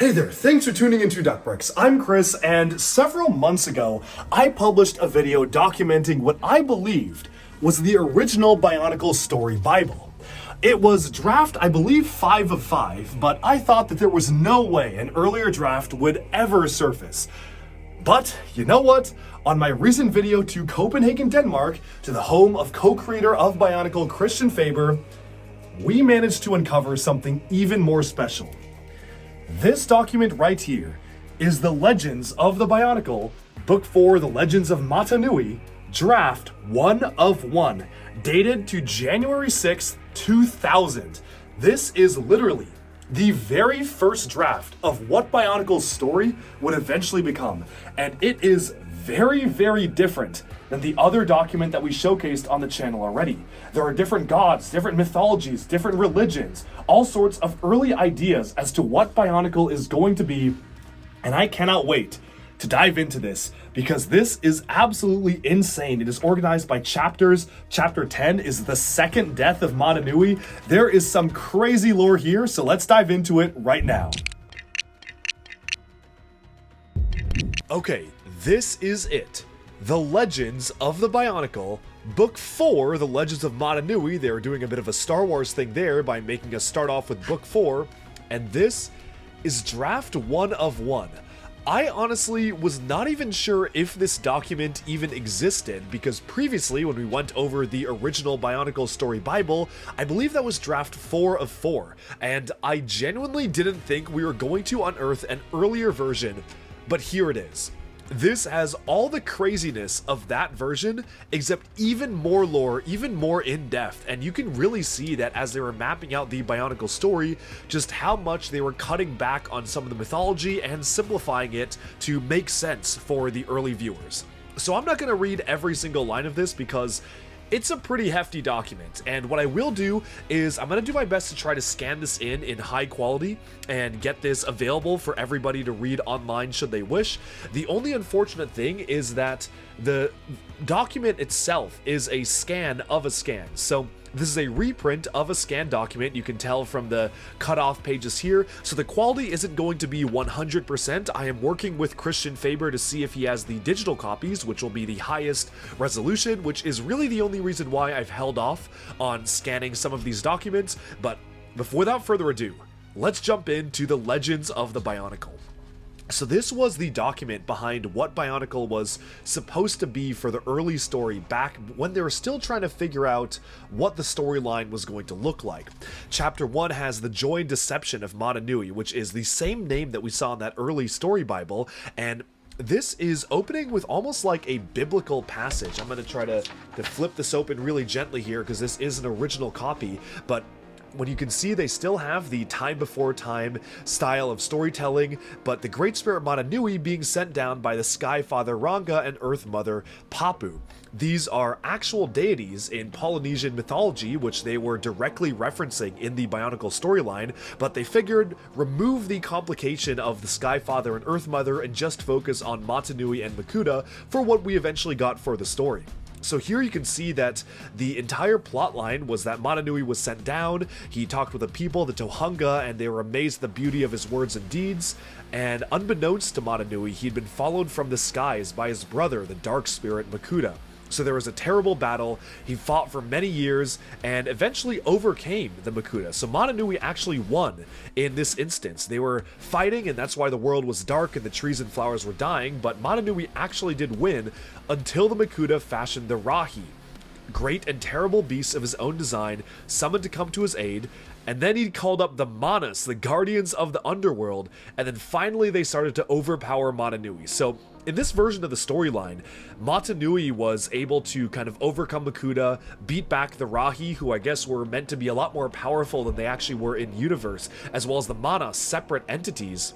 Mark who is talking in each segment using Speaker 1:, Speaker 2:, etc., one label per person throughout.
Speaker 1: Hey there, thanks for tuning into Duckbricks. I'm Chris, and several months ago, I published a video documenting what I believed was the original Bionicle Story Bible. It was draft, I believe, 5 of 5, but I thought that there was no way an earlier draft would ever surface. But, you know what? On my recent video to Copenhagen, Denmark, to the home of co-creator of Bionicle, Christian Faber, we managed to uncover something even more special. This document right here is the Legends of the Bionicle, Book 4, The Legends of Mata Nui, Draft 1 of 1, dated to January 6, 2000. This is literally the very first draft of what Bionicle's story would eventually become, and it is very, very different than the other document that we showcased on the channel already. There are different gods, different mythologies, different religions, all sorts of early ideas as to what Bionicle is going to be, and I cannot wait to dive into this because this is absolutely insane. It is organized by chapters. Chapter 10 is the second death of Mata Nui. There is some crazy lore here, so let's dive into it right now. Okay, this is it. The Legends of the Bionicle, Book 4, The Legends of Mata Nui. They're doing a bit of a Star Wars thing there by making us start off with Book 4, and this is Draft 1 of 1. I honestly was not even sure if this document even existed, because previously when we went over the original Bionicle Story Bible, I believe that was Draft 4 of 4, and I genuinely didn't think we were going to unearth an earlier version, but here it is. This has all the craziness of that version, except even more lore, even more in-depth, and you can really see that as they were mapping out the Bionicle story, just how much they were cutting back on some of the mythology and simplifying it to make sense for the early viewers. So I'm not going to read every single line of this because it's a pretty hefty document, and what I will do is I'm going to do my best to try to scan this in high quality and get this available for everybody to read online should they wish. The only unfortunate thing is that the document itself is a scan of a scan, so this is a reprint of a scanned document. You can tell from the cutoff pages here, so the quality isn't going to be 100%. I am working with Christian Faber to see if he has the digital copies, which will be the highest resolution, which is really the only reason why I've held off on scanning some of these documents. But without further ado, let's jump into the Legends of the Bionicle. So this was the document behind what Bionicle was supposed to be for the early story back when they were still trying to figure out what the storyline was going to look like. Chapter 1 has the joy and deception of Mata Nui, which is the same name that we saw in that early story Bible, and this is opening with almost like a biblical passage. I'm going to try to flip this open really gently here because this is an original copy, but when you can see they still have the time before time style of storytelling, but the Great Spirit Mata Nui being sent down by the Sky Father Ranga and Earth Mother Papu. These are actual deities in Polynesian mythology, which they were directly referencing in the Bionicle storyline, but they figured remove the complication of the Sky Father and Earth Mother and just focus on Mata Nui and Makuta for what we eventually got for the story. So here you can see that the entire plotline was that Mata Nui was sent down, he talked with the people, the Tohunga, and they were amazed at the beauty of his words and deeds, and unbeknownst to Mata Nui, he'd been followed from the skies by his brother, the Dark Spirit Makuta. So there was a terrible battle, he fought for many years, and eventually overcame the Makuta. So Mata Nui actually won in this instance. They were fighting, and that's why the world was dark and the trees and flowers were dying, but Mata Nui actually did win until the Makuta fashioned the Rahi, great and terrible beasts of his own design, summoned to come to his aid, and then he called up the Manas, the guardians of the underworld, and then finally they started to overpower Mata Nui. So in this version of the storyline, Mata Nui was able to kind of overcome Makuta, beat back the Rahi, who I guess were meant to be a lot more powerful than they actually were in universe, as well as the Mana, separate entities.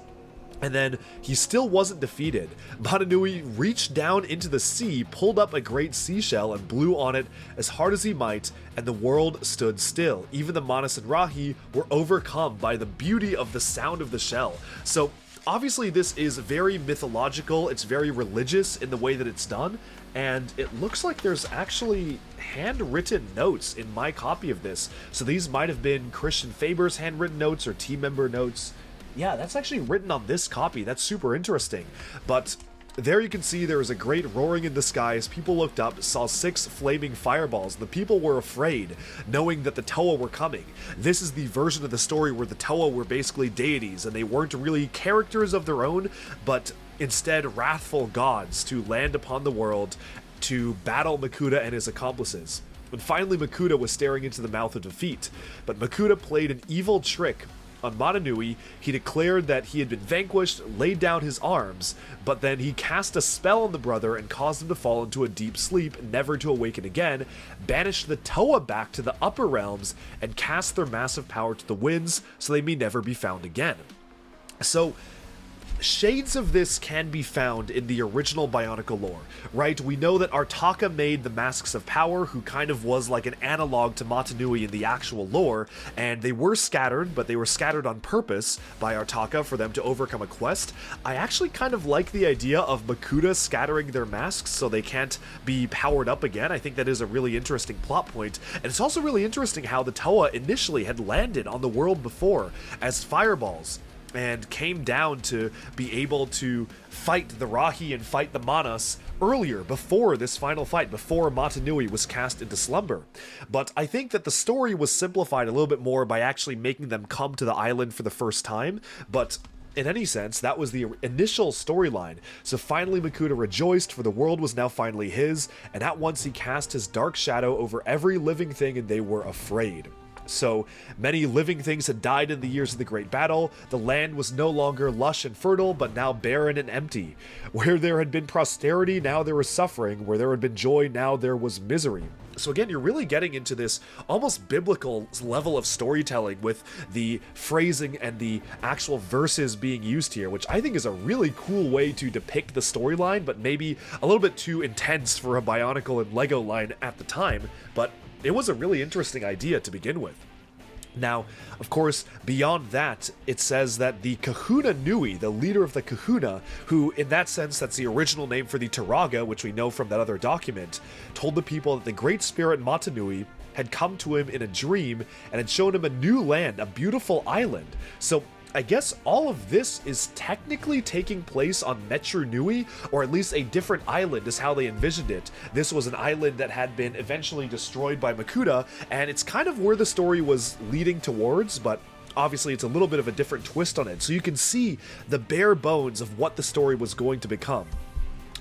Speaker 1: And then he still wasn't defeated. Mata Nui reached down into the sea, pulled up a great seashell, and blew on it as hard as he might, and the world stood still. Even the Manas and Rahi were overcome by the beauty of the sound of the shell. So obviously this is very mythological, it's very religious in the way that it's done, and it looks like there's actually handwritten notes in my copy of this. So these might have been Christian Faber's handwritten notes or team member notes. Yeah, that's actually written on this copy. That's super interesting. But there you can see there was a great roaring in the skies. People looked up, saw 6 flaming fireballs. The people were afraid, knowing that the Toa were coming. This is the version of the story where the Toa were basically deities, and they weren't really characters of their own, but instead wrathful gods to land upon the world to battle Makuta and his accomplices. And finally Makuta was staring into the mouth of defeat, but Makuta played an evil trick on Motunui. He declared that he had been vanquished, laid down his arms, but then he cast a spell on the brother and caused him to fall into a deep sleep, never to awaken again, banished the Toa back to the upper realms, and cast their massive power to the winds so they may never be found again. So, shades of this can be found in the original Bionicle lore, right? We know that Artaka made the Masks of Power, who kind of was like an analog to Motunui in the actual lore, and they were scattered, but they were scattered on purpose by Artaka for them to overcome a quest. I actually kind of like the idea of Makuta scattering their masks so they can't be powered up again. I think that is a really interesting plot point, and it's also really interesting how the Toa initially had landed on the world before as fireballs, and came down to be able to fight the Rahi and fight the Manas earlier, before this final fight, before Motunui was cast into slumber. But I think that the story was simplified a little bit more by actually making them come to the island for the first time, but in any sense, that was the initial storyline. So finally Makuta rejoiced, for the world was now finally his, and at once he cast his dark shadow over every living thing, and they were afraid. So many living things had died in the years of the Great Battle. The land was no longer lush and fertile, but now barren and empty. Where there had been prosperity, now there was suffering. Where there had been joy, now there was misery. So again, you're really getting into this almost biblical level of storytelling with the phrasing and the actual verses being used here, which I think is a really cool way to depict the storyline, but maybe a little bit too intense for a Bionicle and LEGO line at the time, but it was a really interesting idea to begin with. Now, of course, beyond that, it says that the Kahuna Nui, the leader of the Kahuna, who in that sense, that's the original name for the Turaga, which we know from that other document, told the people that the Great Spirit Motunui had come to him in a dream and had shown him a new land, a beautiful island. So I guess all of this is technically taking place on Metru Nui, or at least a different island is how they envisioned it. This was an island that had been eventually destroyed by Makuta, and it's kind of where the story was leading towards, but obviously it's a little bit of a different twist on it. So you can see the bare bones of what the story was going to become.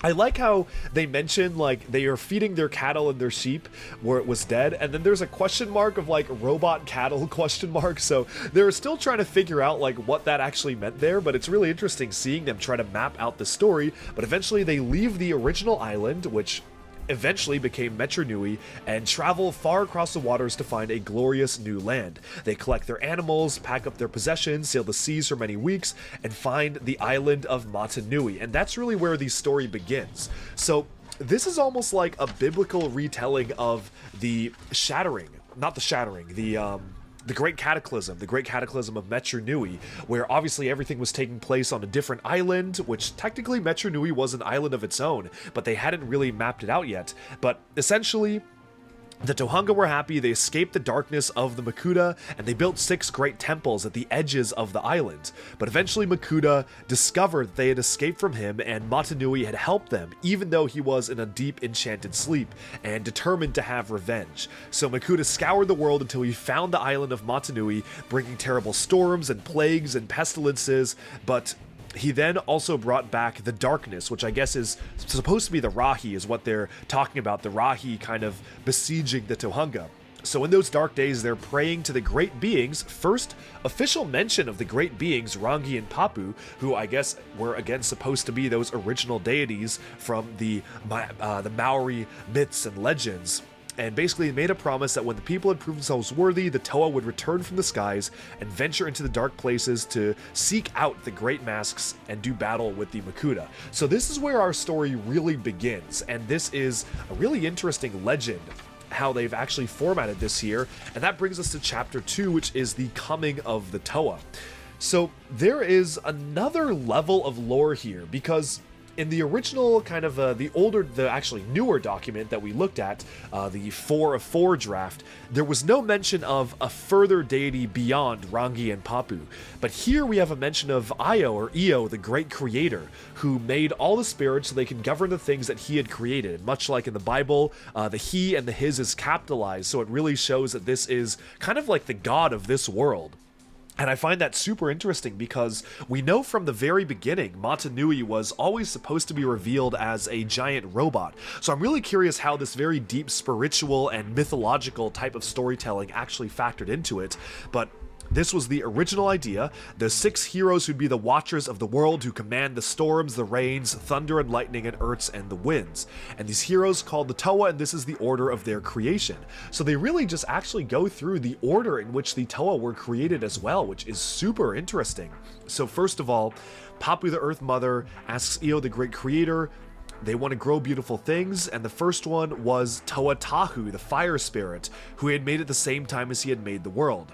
Speaker 1: I like how they mention, like, they are feeding their cattle and their sheep where it was dead, and then there's a question mark of, like, robot cattle question mark, so they're still trying to figure out, like, what that actually meant there, but it's really interesting seeing them try to map out the story. But eventually they leave the original island, which eventually became Metru Nui, and travel far across the waters to find a glorious new land. They collect their animals, pack up their possessions, sail the seas for many weeks, and find the island of Motunui, and that's really where the story begins. So this is almost like a biblical retelling of the shattering, not the shattering, the Great Cataclysm of Metru Nui, where obviously everything was taking place on a different island, which technically Metru Nui was an island of its own, but they hadn't really mapped it out yet. But essentially, the Tohunga were happy. They escaped the darkness of the Makuta, and they built 6 great temples at the edges of the island. But eventually Makuta discovered that they had escaped from him, and Motunui had helped them, even though he was in a deep enchanted sleep, and determined to have revenge. So Makuta scoured the world until he found the island of Motunui, bringing terrible storms and plagues and pestilences, but he then also brought back the darkness, which I guess is supposed to be the Rahi, is what they're talking about, the Rahi kind of besieging the Tohunga. So in those dark days, they're praying to the great beings. First official mention of the great beings, Rangi and Papu, who I guess were again supposed to be those original deities from the Maori myths and legends. And basically made a promise that when the people had proved themselves worthy, the Toa would return from the skies and venture into the dark places to seek out the great masks and do battle with the Makuta. So this is where our story really begins, and this is a really interesting legend how they've actually formatted this here, and that brings us to chapter 2, which is the coming of the Toa. So there is another level of lore here, because in the original kind of the actually newer document that we looked at, the 4 of 4 draft, there was no mention of a further deity beyond Rangi and Papu. But here we have a mention of Io, or Io, the great creator, who made all the spirits so they can govern the things that he had created. Much like in the Bible, the he and the his is capitalized, so it really shows that this is kind of like the god of this world. And I find that super interesting because we know from the very beginning, Mata Nui was always supposed to be revealed as a giant robot. So I'm really curious how this very deep spiritual and mythological type of storytelling actually factored into it. But this was the original idea. The 6 heroes who'd be the watchers of the world, who command the storms, the rains, thunder and lightning, and earths and the winds. And these heroes called the Toa, and this is the order of their creation. So they really just actually go through the order in which the Toa were created as well, which is super interesting. So first of all, Papu the Earth Mother asks Io the great creator, they want to grow beautiful things, and the first one was Toa Tahu, the fire spirit, who had made at the same time as he had made the world.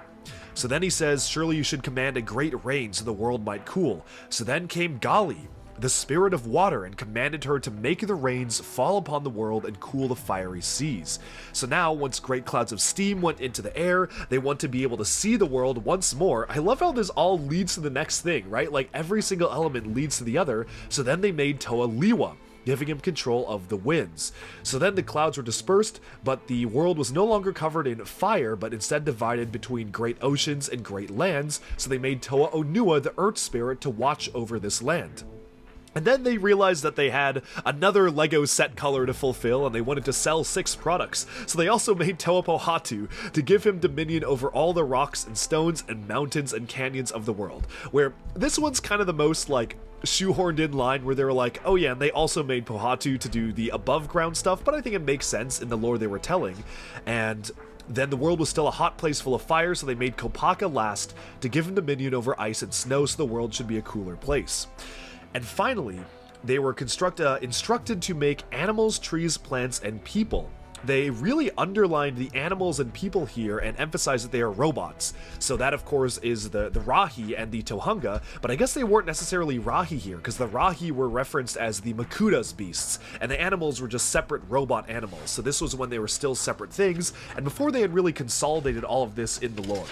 Speaker 1: So then he says, surely you should command a great rain so the world might cool. So then came Gali, the spirit of water, and commanded her to make the rains fall upon the world and cool the fiery seas. So now, once great clouds of steam went into the air, they want to be able to see the world once more. I love how this all leads to the next thing, right? Like every single element leads to the other. So then they made Toa Liwa, giving him control of the winds. So then the clouds were dispersed, but the world was no longer covered in fire, but instead divided between great oceans and great lands, so they made Toa Onua, the earth spirit, to watch over this land. And then they realized that they had another LEGO set color to fulfill, and they wanted to sell 6 products. So they also made Toa Pohatu to give him dominion over all the rocks and stones and mountains and canyons of the world. Where this one's kind of the most like shoehorned in line, where they were like, oh yeah, and they also made Pohatu to do the above ground stuff, but I think it makes sense in the lore they were telling. And then the world was still a hot place full of fire, so they made Kopaka last to give him dominion over ice and snow, so the world should be a cooler place. And finally, they were instructed to make animals, trees, plants, and people. They really underlined the animals and people here and emphasized that they are robots. So that, of course, is the Rahi and the Tohunga, but I guess they weren't necessarily Rahi here, because the Rahi were referenced as the Makuda's beasts, and the animals were just separate robot animals. So this was when they were still separate things, and before they had really consolidated all of this in the lore.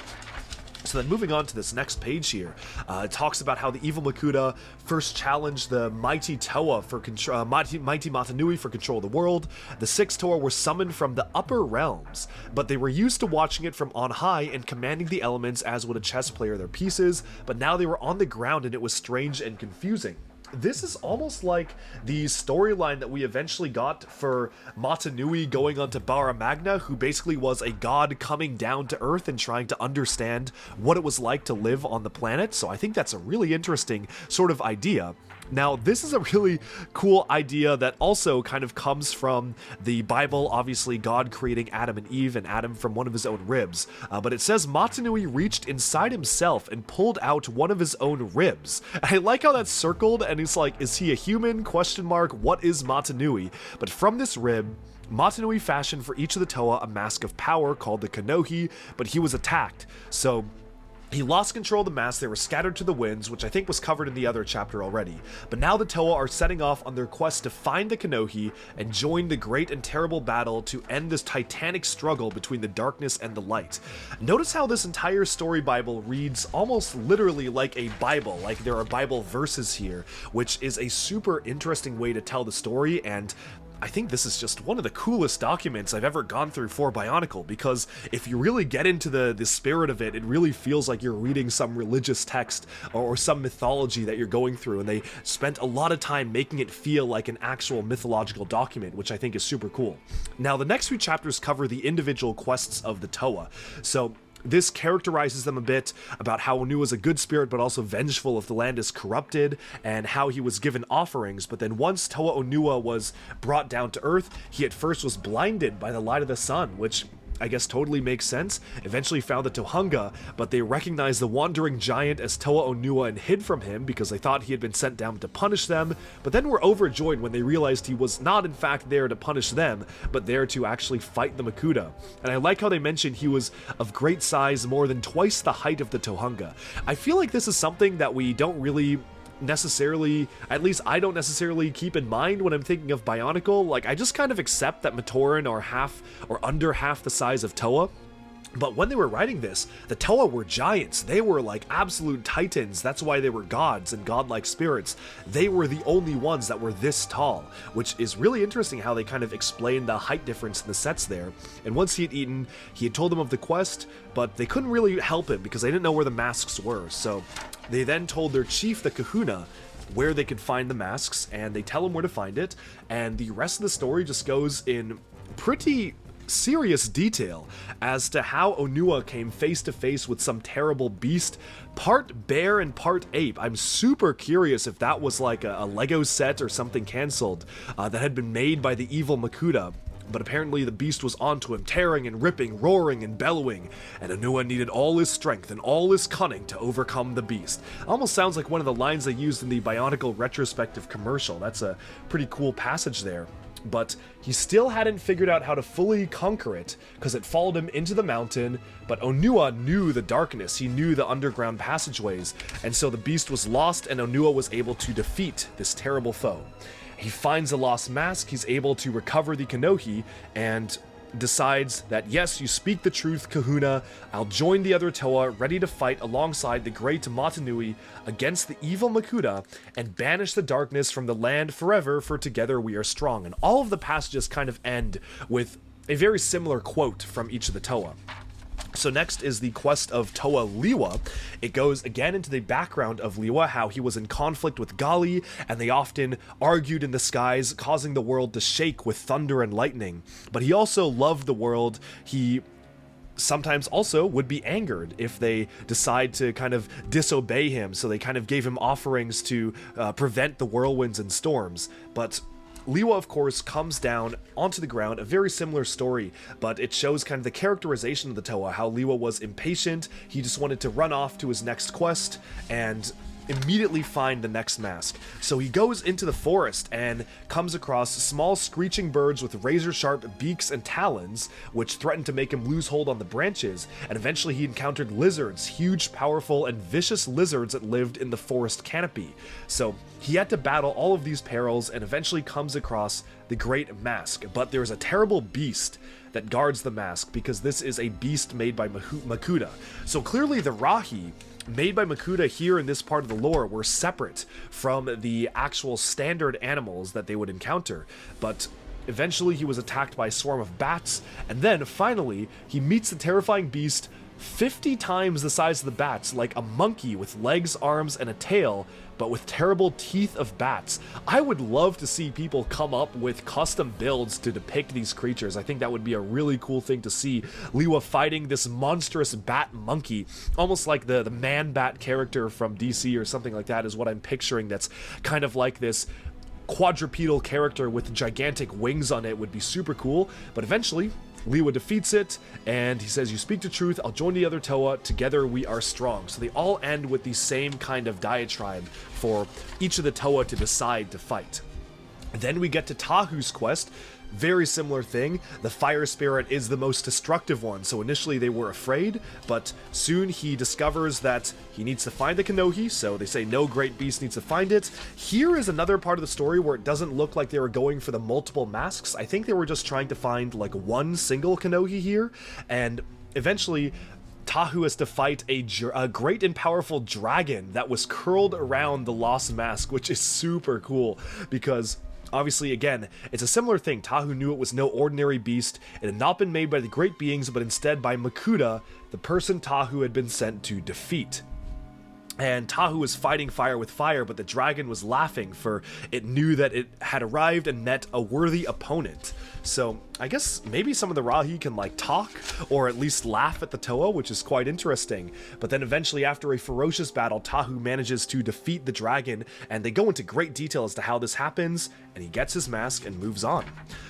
Speaker 1: So then moving on to this next page here, it talks about how the evil Makuta first challenged the mighty Toa for mighty Mata Nui for control of the world. The 6 Toa were summoned from the upper realms, but they were used to watching it from on high and commanding the elements as would a chess player their pieces, but now they were on the ground and it was strange and confusing. This is almost like the storyline that we eventually got for Mata Nui going on to Bara Magna, who basically was a god coming down to Earth and trying to understand what it was like to live on the planet. So I think that's a really interesting sort of idea. Now, this is a really cool idea that also kind of comes from the Bible, obviously God creating Adam and Eve, and Adam from one of his own ribs. But it says Mata Nui reached inside himself and pulled out one of his own ribs. I like how that's circled, and it's like, is he a human? Question mark. What is Mata Nui? But from this rib, Mata Nui fashioned for each of the Toa a mask of power called the Kanohi, but he was attacked. So he lost control of the mass, they were scattered to the winds, which I think was covered in the other chapter already. But now the Toa are setting off on their quest to find the Kanohi and join the great and terrible battle to end this titanic struggle between the darkness and the light. Notice how this entire story Bible reads almost literally like a Bible, like there are Bible verses here, which is a super interesting way to tell the story, and I think this is just one of the coolest documents I've ever gone through for Bionicle, because if you really get into the spirit of it, it really feels like you're reading some religious text or some mythology that you're going through, and they spent a lot of time making it feel like an actual mythological document, which I think is super cool. Now, the next few chapters cover the individual quests of the Toa. So this characterizes them a bit about how Onu was a good spirit but also vengeful if the land is corrupted, and how he was given offerings, but then once Toa Onua was brought down to earth, he at first was blinded by the light of the sun, which I guess totally makes sense. Eventually found the Tohunga, but they recognized the wandering giant as Toa Onua and hid from him because they thought he had been sent down to punish them, but then were overjoyed when they realized he was not in fact there to punish them, but there to actually fight the Makuta. And I like how they mentioned he was of great size, more than twice the height of the Tohunga. I feel like this is something that we don't really necessarily, at least I don't necessarily keep in mind when I'm thinking of Bionicle. Like, I just kind of accept that Matoran are half or under half the size of Toa. But when they were writing this, the Toa were giants. They were like absolute titans. That's why they were gods and godlike spirits. They were the only ones that were this tall, which is really interesting how they kind of explain the height difference in the sets there. And once he had eaten, he had told them of the quest, but they couldn't really help him because they didn't know where the masks were. So they then told their chief, the Kahuna, where they could find the masks, and they tell him where to find it. And the rest of the story just goes in pretty serious detail as to how Onua came face to face with some terrible beast, part bear and part ape. I'm super curious if that was like a Lego set or something cancelled that had been made by the evil Makuta. But apparently the beast was onto him, tearing and ripping, roaring and bellowing, and Onua needed all his strength and all his cunning to overcome the beast. Almost sounds like one of the lines they used in the Bionicle retrospective commercial. That's a pretty cool passage there. But he still hadn't figured out how to fully conquer it, because it followed him into the mountain, but Onua knew the darkness, he knew the underground passageways, and so the beast was lost and Onua was able to defeat this terrible foe. He finds the lost mask, he's able to recover the Kanohi, and decides that yes, you speak the truth, Kahuna, I'll join the other Toa, ready to fight alongside the great Motunui against the evil Makuta, and banish the darkness from the land forever, for together we are strong. And all of the passages kind of end with a very similar quote from each of the Toa. So next is the quest of Toa Liwa. It goes again into the background of Liwa, how he was in conflict with Gali, and they often argued in the skies, causing the world to shake with thunder and lightning. But he also loved the world. He sometimes also would be angered if they decide to kind of disobey him, so they kind of gave him offerings to prevent the whirlwinds and storms. But Liwa, of course, comes down onto the ground, a very similar story, but it shows kind of the characterization of the Toa, how Liwa was impatient, he just wanted to run off to his next quest, and immediately find the next mask. So he goes into the forest and comes across small screeching birds with razor-sharp beaks and talons, which threatened to make him lose hold on the branches, and eventually he encountered lizards, huge, powerful, and vicious lizards that lived in the forest canopy. So he had to battle all of these perils and eventually comes across the Great Mask, but there's a terrible beast that guards the mask because this is a beast made by Makuta. So clearly the Rahi made by Makuta here in this part of the lore were separate from the actual standard animals that they would encounter, but eventually he was attacked by a swarm of bats, and then finally he meets the terrifying beast 50 times the size of the bats, like a monkey with legs, arms, and a tail, but with terrible teeth of bats. I would love to see people come up with custom builds to depict these creatures. I think that would be a really cool thing to see. Liwa fighting this monstrous bat monkey, almost like the Man-Bat character from DC or something like that is what I'm picturing, that's kind of like this quadrupedal character with gigantic wings on it. Would be super cool. But eventually Liwa defeats it, and he says, you speak the truth, I'll join the other Toa, together we are strong. So they all end with the same kind of diatribe for each of the Toa to decide to fight. Then we get to Tahu's quest. Very similar thing. The fire spirit is the most destructive one, so initially they were afraid, but soon he discovers that he needs to find the Kanohi, so they say no great beast needs to find it. Here is another part of the story where it doesn't look like they were going for the multiple masks. I think they were just trying to find like one single Kanohi here, and eventually Tahu has to fight a great and powerful dragon that was curled around the lost mask, which is super cool because obviously, again, it's a similar thing. Tahu knew it was no ordinary beast. It had not been made by the great beings, but instead by Makuta, the person Tahu had been sent to defeat. And Tahu was fighting fire with fire, but the dragon was laughing, for it knew that it had arrived and met a worthy opponent. So I guess maybe some of the Rahi can like talk, or at least laugh at the Toa, which is quite interesting. But then eventually, after a ferocious battle, Tahu manages to defeat the dragon, and they go into great detail as to how this happens, and he gets his mask and moves on.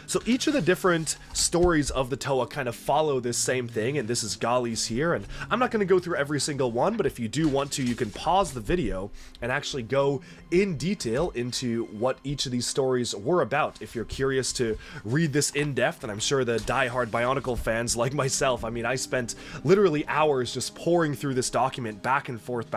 Speaker 1: So each of the different stories of the Toa kind of follow this same thing, and this is Gali's here, and I'm not going to go through every single one, but if you do want to, you can pause the video and actually go in detail into what each of these stories were about if you're curious to read this in depth. depth, and I'm sure the die-hard Bionicle fans like myself, I mean, I spent literally hours just pouring through this document back and forth,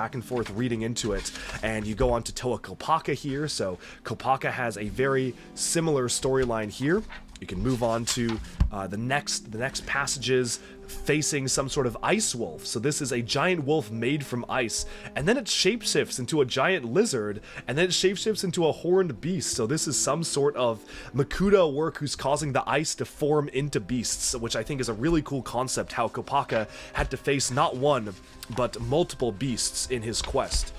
Speaker 1: reading into it. And you go on to Toa Kopaka here, so Kopaka has a very similar storyline here. You can move on to the next passages facing some sort of ice wolf. So this is a giant wolf made from ice, and then it shapeshifts into a giant lizard, and then it shapeshifts into a horned beast. So this is some sort of Makuta work who's causing the ice to form into beasts, which I think is a really cool concept, how Kopaka had to face not one, but multiple beasts in his quest.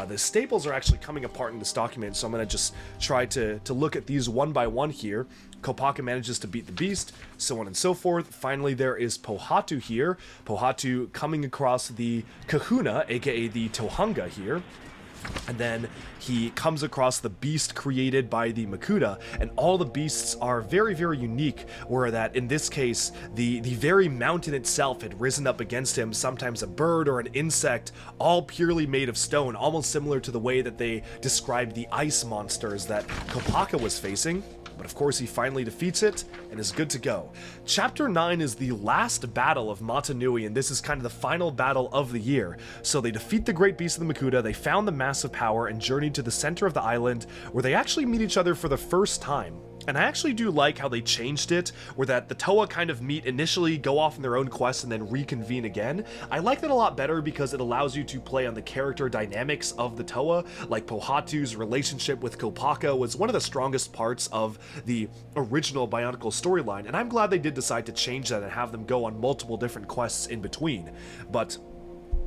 Speaker 1: The staples are actually coming apart in this document, so I'm going to just try to look at these one by one here. Kopaka manages to beat the beast, so on and so forth. Finally, there is Pohatu here. Pohatu coming across the Kahuna, aka the Tohunga here. And then he comes across the beast created by the Makuta, and all the beasts are very, very unique, where that, in this case, the very mountain itself had risen up against him, sometimes a bird or an insect, all purely made of stone, almost similar to the way that they described the ice monsters that Kopaka was facing. But of course he finally defeats it and is good to go. Chapter 9 is the last battle of Mata Nui, and this is kind of the final battle of the year. So they defeat the great beast of the Makuta, they found the massive power, and journeyed to the center of the island, where they actually meet each other for the first time. And I actually do like how they changed it, where that the Toa kind of meet initially, go off on their own quests, and then reconvene again. I like that a lot better because it allows you to play on the character dynamics of the Toa. Like Pohatu's relationship with Kopaka was one of the strongest parts of the original Bionicle storyline, and I'm glad they did decide to change that and have them go on multiple different quests in between. But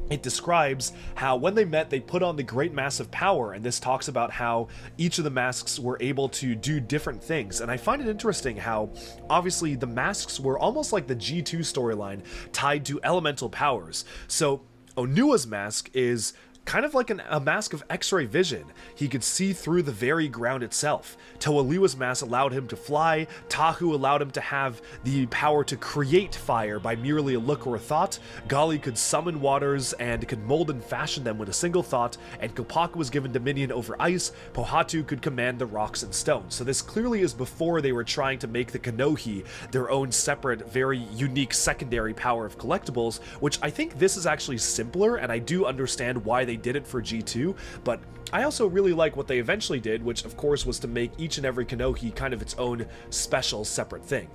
Speaker 1: it describes how when they met, they put on the great massive power, and this talks about how each of the masks were able to do different things. And I find it interesting how, obviously, the masks were almost like the G2 storyline tied to elemental powers. So Onua's mask is kind of like a mask of X-ray vision. He could see through the very ground itself. Toa-Liwa's mask allowed him to fly. Tahu allowed him to have the power to create fire by merely a look or a thought. Gali could summon waters and could mold and fashion them with a single thought, and Kopaka was given dominion over ice. Pohatu could command the rocks and stones. So this clearly is before they were trying to make the Kanohi their own separate, very unique secondary power of collectibles, which I think this is actually simpler, and I do understand why they did it for G2, but I also really like what they eventually did, which of course was to make each and every Kanohi kind of its own special separate thing.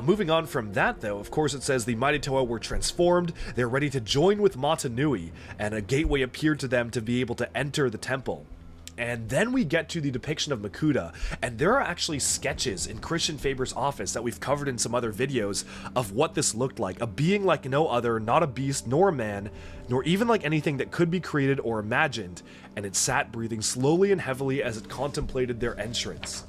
Speaker 1: Moving on from that, though, of course it says the Mighty Toa were transformed, they're ready to join with Mata Nui, and a gateway appeared to them to be able to enter the temple. And then we get to the depiction of Makuta, and there are actually sketches in Christian Faber's office that we've covered in some other videos of what this looked like. A being like no other, not a beast, nor a man, nor even like anything that could be created or imagined, and it sat breathing slowly and heavily as it contemplated their entrance.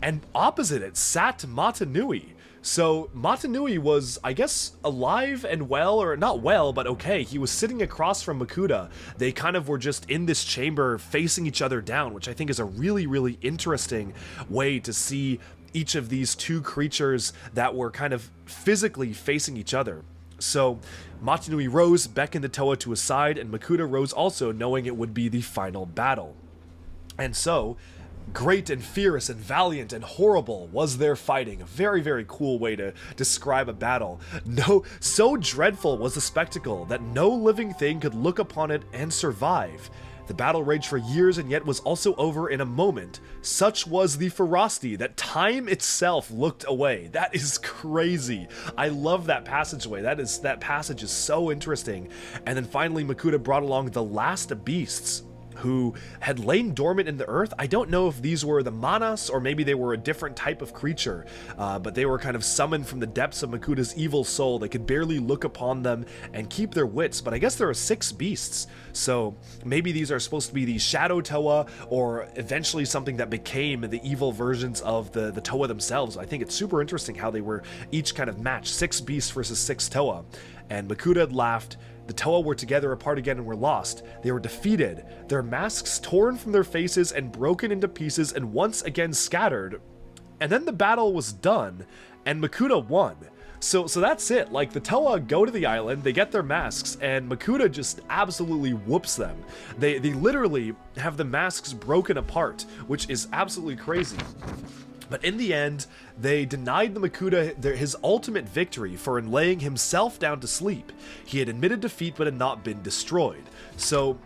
Speaker 1: And opposite it sat Mata Nui. So Mata Nui was, I guess, alive and well, or not well, but okay. He was sitting across from Makuta. They kind of were just in this chamber facing each other down, which I think is a really, really interesting way to see each of these two creatures that were kind of physically facing each other. So Mata Nui rose, beckoned the Toa to his side, and Makuta rose also, knowing it would be the final battle. And so, great and fierce and valiant and horrible was their fighting. A very, very cool way to describe a battle. So dreadful was the spectacle that no living thing could look upon it and survive. The battle raged for years and yet was also over in a moment. Such was the ferocity that time itself looked away. That is crazy. I love that passageway. That passage is so interesting. And then finally Makuta brought along the last beasts, who had lain dormant in the earth. I don't know if these were the Manas, or maybe they were a different type of creature, but they were kind of summoned from the depths of Makuta's evil soul. They could barely look upon them and keep their wits, but I guess there are 6 beasts, so maybe these are supposed to be the Shadow Toa, or eventually something that became the evil versions of the Toa themselves. I think it's super interesting how they were each kind of matched, 6 beasts versus 6 Toa, and Makuta had laughed. The Toa were together apart again and were lost. They were defeated, their masks torn from their faces and broken into pieces and once again scattered. And then the battle was done, and Makuta won. So that's it. Like, the Toa go to the island, they get their masks, and Makuta just absolutely whoops them. They literally have the masks broken apart, which is absolutely crazy. But in the end, they denied the Makuta his ultimate victory for in laying himself down to sleep. He had admitted defeat but had not been destroyed. So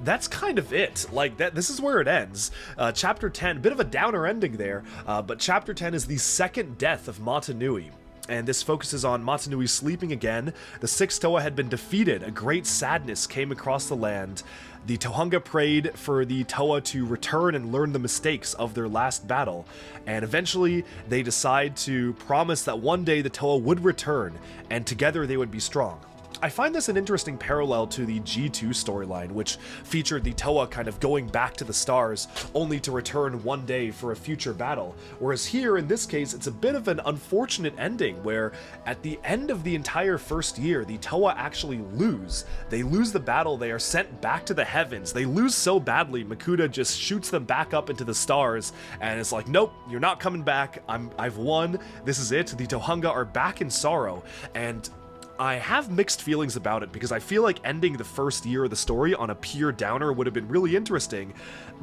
Speaker 1: that's kind of it. Like, this is where it ends. Chapter 10, a bit of a downer ending there, but Chapter 10 is the second death of Motunui. And this focuses on Motunui sleeping again. The sixth Toa had been defeated. A great sadness came across the land. The Tohunga prayed for the Toa to return and learn the mistakes of their last battle. And eventually, they decide to promise that one day the Toa would return, and together they would be strong. I find this an interesting parallel to the G2 storyline, which featured the Toa kind of going back to the stars, only to return one day for a future battle. Whereas here, in this case, it's a bit of an unfortunate ending, where at the end of the entire first year, the Toa actually lose. They lose the battle, they are sent back to the heavens. They lose so badly, Makuta just shoots them back up into the stars, and it's like, nope, you're not coming back, I've won, this is it. The Tohunga are back in sorrow, and I have mixed feelings about it because I feel like ending the first year of the story on a pure downer would have been really interesting,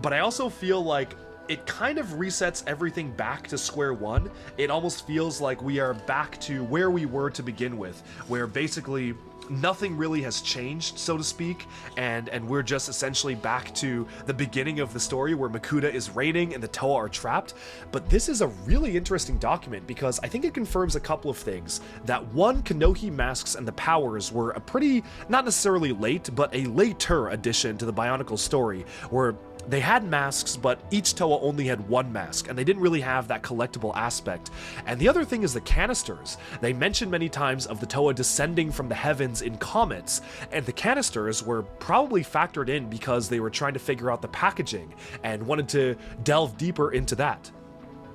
Speaker 1: but I also feel like it kind of resets everything back to square one. It almost feels like we are back to where we were to begin with, where basically nothing really has changed, so to speak, and we're just essentially back to the beginning of the story where Makuta is reigning and the Toa are trapped. But this is a really interesting document because I think it confirms a couple of things. That one, Kanohi masks and the powers were a pretty, not necessarily late, but a later addition to the Bionicle story, where they had masks, but each Toa only had one mask, and they didn't really have that collectible aspect. And the other thing is the canisters. They mentioned many times of the Toa descending from the heavens in comets, and the canisters were probably factored in because they were trying to figure out the packaging and wanted to delve deeper into that.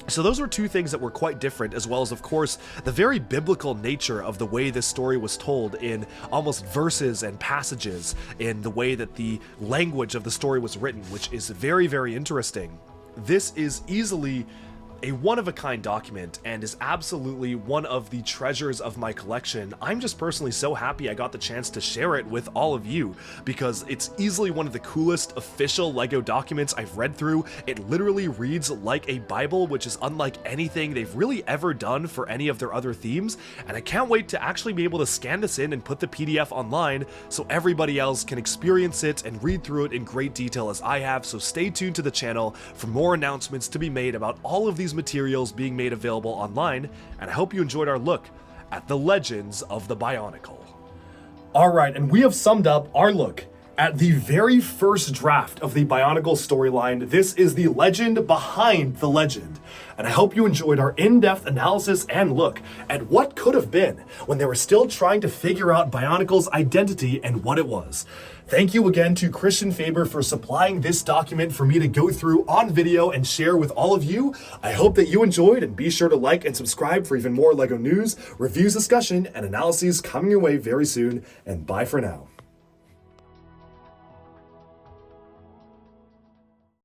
Speaker 1: So those were two things that were quite different, as well as, of course, the very biblical nature of the way this story was told in almost verses and passages, in the way that the language of the story was written, which is very, very interesting. This is easily a one-of-a-kind document and is absolutely one of the treasures of my collection. I'm just personally so happy I got the chance to share it with all of you because it's easily one of the coolest official LEGO documents I've read through. It literally reads like a Bible, which is unlike anything they've really ever done for any of their other themes, and I can't wait to actually be able to scan this in and put the PDF online so everybody else can experience it and read through it in great detail as I have. So stay tuned to the channel for more announcements to be made about all of these materials being made available online, and I hope you enjoyed our look at the Legends of the Bionicle. Alright, and we have summed up our look at the very first draft of the Bionicle storyline. This is the legend behind the legend, and I hope you enjoyed our in-depth analysis and look at what could have been when they were still trying to figure out Bionicle's identity and what it was. Thank you again to Christian Faber for supplying this document for me to go through on video and share with all of you. I hope that you enjoyed, and be sure to like and subscribe for even more LEGO news, reviews, discussion, and analyses coming your way very soon, and bye for now.